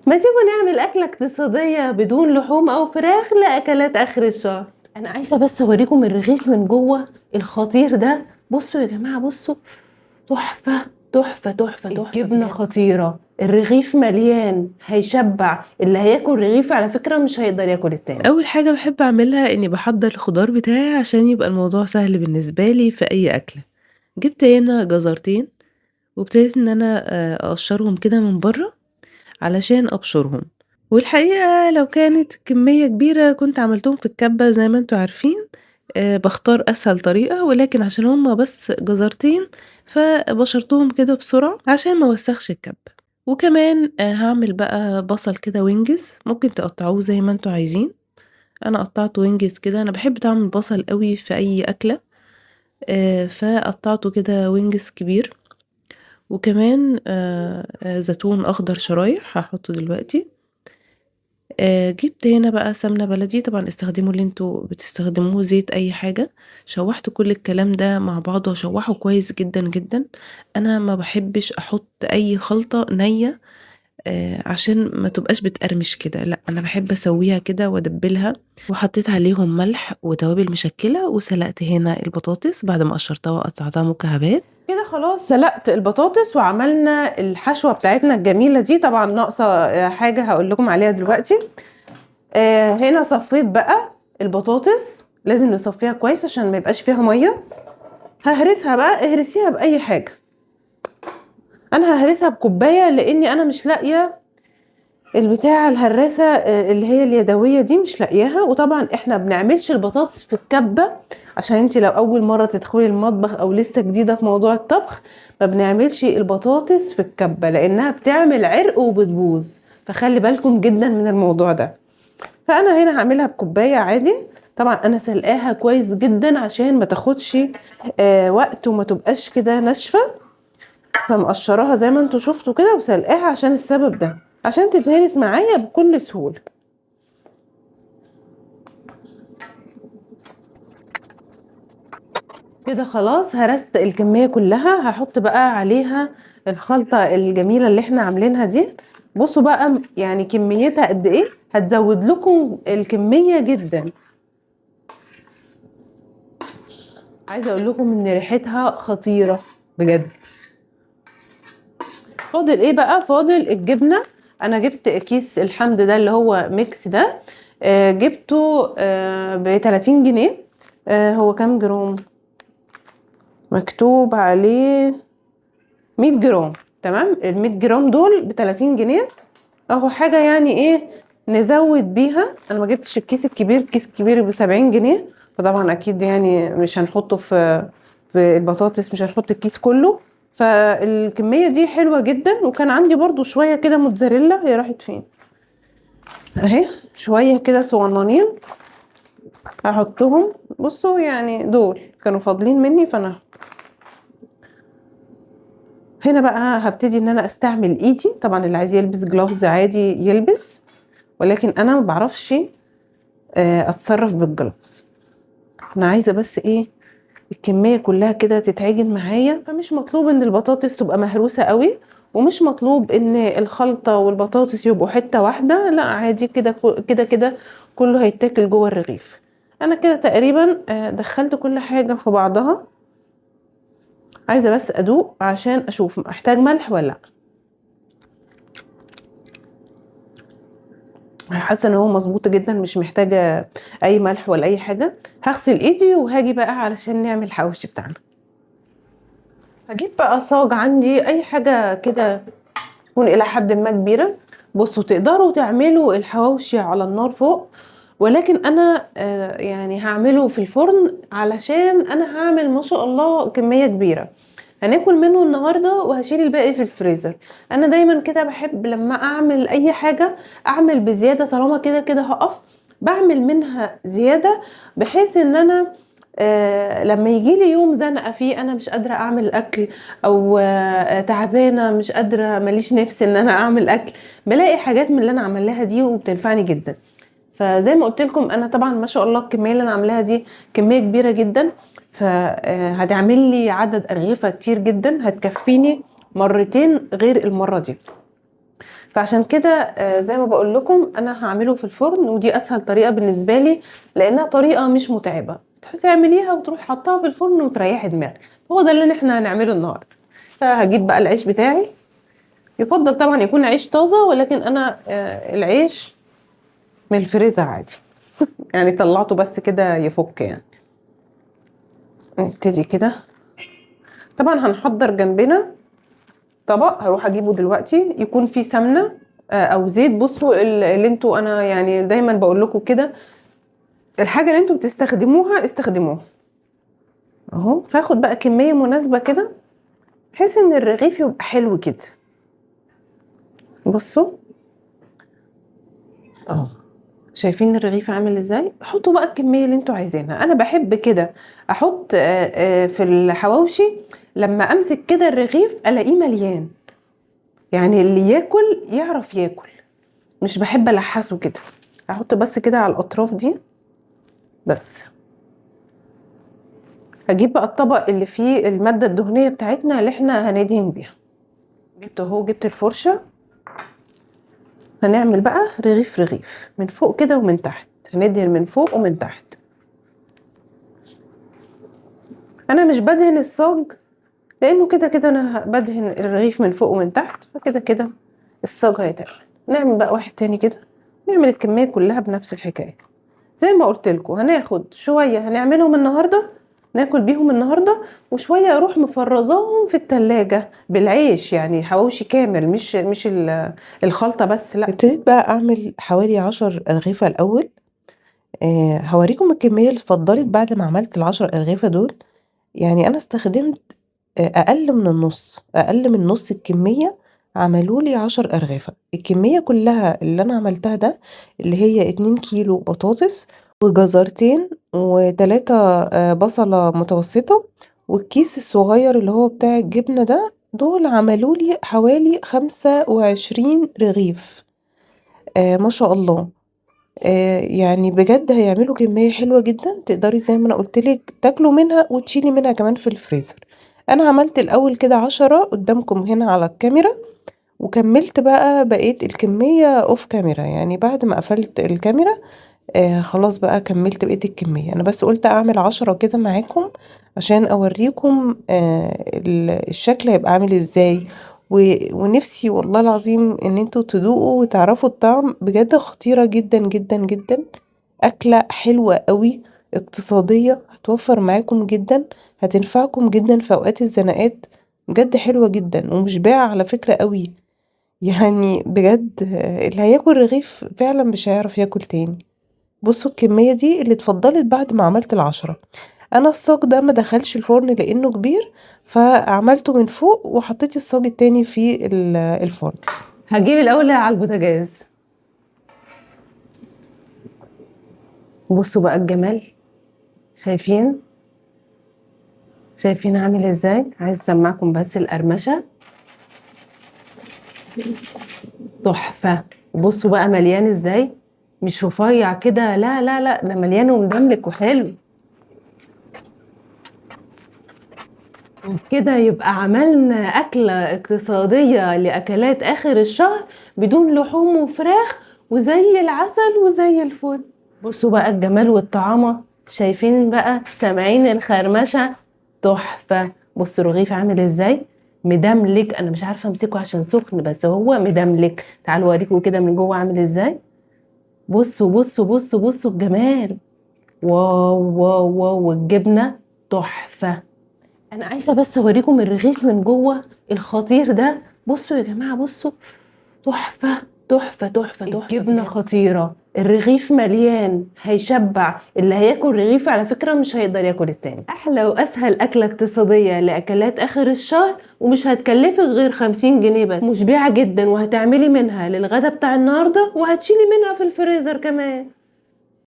ما تيجوا نعمل أكلة اقتصادية بدون لحوم أو فراخ لأكلات آخر الشهر. أنا عايزة بس أوريكم الرغيف من جوه الخطير ده. بصوا يا جماعة، بصوا، تحفة تحفة تحفة تحفة. الجبنة خطيرة، الرغيف مليان، هيشبع. اللي هياكل رغيف على فكرة مش هيقدر ياكل التاني. أول حاجة باحب أعملها إني باحضّر الخضار بتاعي عشان يبقى الموضوع سهل بالنسبة لي في أي أكلة. جِبت هنا جزرتين وابتديت إن أنا أقشّرهم كده من برّه علشان أبشرهم، والحقيقة لو كانت كمية كبيرة كنت عملتهم في الكبة زي ما أنتم عارفين. باختار أسهل طريقة، ولكن عشان هُم بس جزرتين فبشرتهم كده بسرعة عشان ما اوسّخش الكبة. وكمان هاعمل بقى بصل كده وينجز، ممكن تقطّعوه زي ما أنتم عايزين. أنا قطّعته وينجز كده، أنا باحب طعم البصل أوي في أي أكلة، فقطّعته كده وينجز كبير. وكمان زيتون أخضر شرايح هاحطه دلوقتي. جِبت هنا بقى سمنة بلدي، طبعًا استخدموا اللي أنتم بتستخدموه، زيت أي حاجة. شوّحت كل الكلام ده مع بعضه، هاشوّحه كويس جدًا، جدًا. أنا ما باحبش أحط أي خلطة نيّة عشان ما تبقاش بتقرمش كده، لأ أنا باحب أسويها كده وأدبّلها. وحطيت عليهم ملح وتوابل مشكّلة، وسلقت هنا البطاطس بعد ما قشرتها وقطعتها مكعبات. كده خلاص سلقت البطاطس وعملنا الحشوة بتاعتنا الجميلة دي. طبعا ناقصة حاجة هقول لكم عليها دلوقتي. هنا صفيت بقى البطاطس، لازم نصفيها كويس عشان ما يبقاش فيها مية. ههرسها بقى، اهرسيها بأي حاجة. انا ههرسها بكوباية لاني انا مش لاقية البتاعة الهراسة اللي هي اليدوية دي، مش لاقياها. وطبعا احنا بنعملش البطاطس في الكبة، عشان انتي لو اول مرة تدخلي المطبخ او لسه جديدة في موضوع الطبخ، ما بنعملش البطاطس في الكبة لانها بتعمل عرق وبتبوظ. فخلي بالكم جدا من الموضوع ده. فانا هنا هعملها بكوباية عادي. طبعا انا سلقاها كويس جدا عشان ما تاخدش وقت وما تبقاش كده ناشفة. فمقشراها زي ما انتوا شفتوا كده وسلقاها عشان السبب ده، عشان تتهرس معايا بكل سهولة. كده خلاص هرست الكمية كلها. هحط بقى عليها الخلطة الجميلة اللي احنا عاملينها دي. بصوا بقى يعني كميتها قد ايه، هتزود لكم الكمية جدا. عايزة اقول لكم ان ريحتها خطيرة بجد. فاضل ايه بقى؟ فاضل الجبنة. انا جبت كيس الحمد ده اللي هو ميكس ده. جبته ب 30 جنيه. هو كام جرام؟ مكتوب عليه 100 جرام. تمام، ال 100 جرام دول ب 30 جنيه. اهو حاجة يعني ايه نزود بيها. انا ما جبتش الكيس الكبير، الكيس الكبير ب 70 جنيه. فطبعا اكيد يعني مش هنحطه في البطاطس، مش هنحط الكيس كله. فالكمية دي حلوة جدا. وكان عندي برضو شوية كده موتزاريلا، هي راحت فين اهي، شوية كده صغننين هحطهم. بصوا يعني دول كانوا فاضلين مني، فانا هنا بقى هبتدي ان انا استعمل ايدي. طبعا اللي عايز يلبس جلوفز عادي يلبس، ولكن انا ما بعرفش اتصرف بالجلوفز. انا عايزه بس ايه الكميه كلها كده تتعجن معايا. فمش مطلوب ان البطاطس تبقى مهروسه قوي، ومش مطلوب ان الخلطه والبطاطس يبقوا حته واحده، لا عادي كده كده كده كله هيتاكل جوه الرغيف. انا كده تقريبا دخلت كل حاجه في بعضها. عايزه بس ادوق عشان اشوف محتاج ملح ولا لا. حاسه ان هو مظبوط جدا، مش محتاجه اي ملح ولا اي حاجه. هغسل ايدي وهاجي بقى علشان نعمل الحواوشي بتاعنا. هجيب بقى صاج عندي، اي حاجه كده تكون الى حد ما كبيره. بصوا تقدروا تعملوا الحواوشي على النار فوق، ولكن انا يعني هعمله في الفرن علشان انا هعمل ما شاء الله كميه كبيره. هناكل منه النهارده وهشيل الباقي في الفريزر. انا دايما كده بحب لما اعمل اي حاجه اعمل بزياده، طالما كده كده هقف بعمل منها زياده، بحيث ان انا لما يجي لي يوم زنقه فيه انا مش قادره اعمل اكل، او تعبانه مش قادره ماليش نفس ان انا اعمل اكل، بلاقي حاجات من اللي انا عملها دي وبتنفعني جدا. فزي ما قلت لكم انا طبعا ما شاء الله الكميه اللي انا عاملاها دي كميه كبيره جدا. فهتعمل لي عدد ارغفه كتير جدا، هتكفيني مرتين غير المره دي. فعشان كده زي ما بقول لكم انا هعمله في الفرن، ودي اسهل طريقه بالنسبه لي لانها طريقه مش متعبه، تعمليها وتروح حطها في الفرن وتريحي دماغك. هو ده اللي احنا هنعمله النهارده. فهجيب بقى العيش بتاعي، يفضل طبعا يكون عيش طازه، ولكن انا العيش من الفريزر عادي يعني طلعته بس كده يفك يعني. نبتدي كده. طبعا هنحضر جنبنا طبق، هروح اجيبه دلوقتي يكون فيه سمنه او زيت. بصوا اللي انتوا، انا يعني دايما بقول لكم كده، الحاجه اللي انتوا بتستخدموها استخدموها. اهو هاخد بقى كميه مناسبه كده بحيث ان الرغيف يبقى حلو كده. بصوا اهو، شايفين الرغيف عامل ازاي؟ حطوا بقى الكميه اللي انتوا عايزينها. انا بحب كده احط في الحواوشي لما امسك كده الرغيف الاقيه مليان، يعني اللي ياكل يعرف ياكل، مش بحب الحسه كده. احط بس كده على الاطراف دي بس. هجيب بقى الطبق اللي فيه المادة الدهنية بتاعتنا اللي احنا هندهن بيها. جبت اهو، جبت الفرشة. هنعمل بقى رغيف رغيف من فوق كده ومن تحت، هندهن من فوق ومن تحت. انا مش بدهن الصاج لانه كده كده انا بدهن الرغيف من فوق ومن تحت، فكده كده الصاج هيتعمل. نعمل بقى واحد تاني كده، نعمل الكمية كلها بنفس الحكاية. زي ما قلت لكم هناخد شويه هنعملهم النهارده ناكل بيهم النهارده، وشويه اروح مفرزاهم في التلاجة بالعيش، يعني حواوشي كامل، مش الخلطه بس، لا. ابتديت بقى اعمل حوالي 10 ارغفه الاول. هوريكم الكميه اللي اتفضلت بعد ما عملت ال10 ارغفه دول. يعني انا استخدمت اقل من النص، اقل من نص الكميه عملوا لي 10 ارغفه. الكميه كلها اللي انا عملتها ده اللي هي 2 كيلو بطاطس وجزرتين و3 بصله متوسطه، والكيس الصغير اللي هو بتاع الجبنه ده، دول عملوا لي حوالي 25 رغيف. ما شاء الله. يعني بجد هيعملوا كمية حلوة جدًا، تقدري زي ما أنا قُلت لِك تاكلوا منها وتشيلي منها كمان في الفريزر. أنا عملت الأول كده 10 قدّامكم هنا على الكاميرا، وكمّلت بقى بقية الكمية off camera، يعني بعد ما قفلت الكاميرا خلاص بقى كمّلت بقية الكمية. أنا بس قُلت أعمل 10 كده معاكم عشان أورّيكم الشكل هيبقى عامل إزاي، ونِفسي والله العظيم إن أنتم تدوقوا وتعرفوا الطعم. بجد خطيرة جدًا، جدًا، جدًا. أكلة حلوة أوي، اقتصادية، هتوفّر معاكم جدًا، هتنفعكم جدًا في أوقات الزنقات. بجد حلوة جدًا ومشبعة على فكرة أوي. يعني بجد اللي هياكل رغيف فعلًا مش هيعرف ياكل تاني. بصوا الكمية دي اللي اتفضلت بعد ما عملت ال10. أنا الصاج ده ما دخلش الفرن لأنه كبير، فعملته من فوق وحطيت الصاج التاني في الفرن. هجيب الأول على البوتاجاز. بصوا بقى الجمال، شايفين عامل ازاي؟ عايز اسمعكم بس القرمشة تحفة. بصوا بقى مليان ازاي، مش رفيع كده، لا لا لا، ده مليان ومدملك وحلو. وبكده يبقى عملنا أكلة اقتصادية لأكلات آخر الشهر بدون لحوم وفراخ، وزي العسل وزي الفل. بصوا بقى الجمال والطعامة، شايفين بقى، سامعين الخرمشة تحفة. بصوا الرغيف عامل ازاي، مدملك. انا مش عارفة امسكه عشان سخن، بس هو مدملك. تعالوا اوريكم كده من جوه عامل ازاي. بصوا بصوا بصوا بصوا الجمال، واو واو واو. والجبنة تحفة. انا عايزه بس اوريكم الرغيف من جوه الخطير ده. بصوا يا جماعه، بصوا، تحفه تحفه تحفه تحفه. الجبنه خطيره، الرغيف مليان، هيشبع. اللي هياكل رغيف على فكره مش هيقدر ياكل التاني. احلى واسهل اكله اقتصاديه لاكلات اخر الشهر، ومش هتكلفك غير 50 جنيه بس. مشبعه جدا، وهتعملي منها للغدا بتاع النهارده، وهتشيلي منها في الفريزر كمان.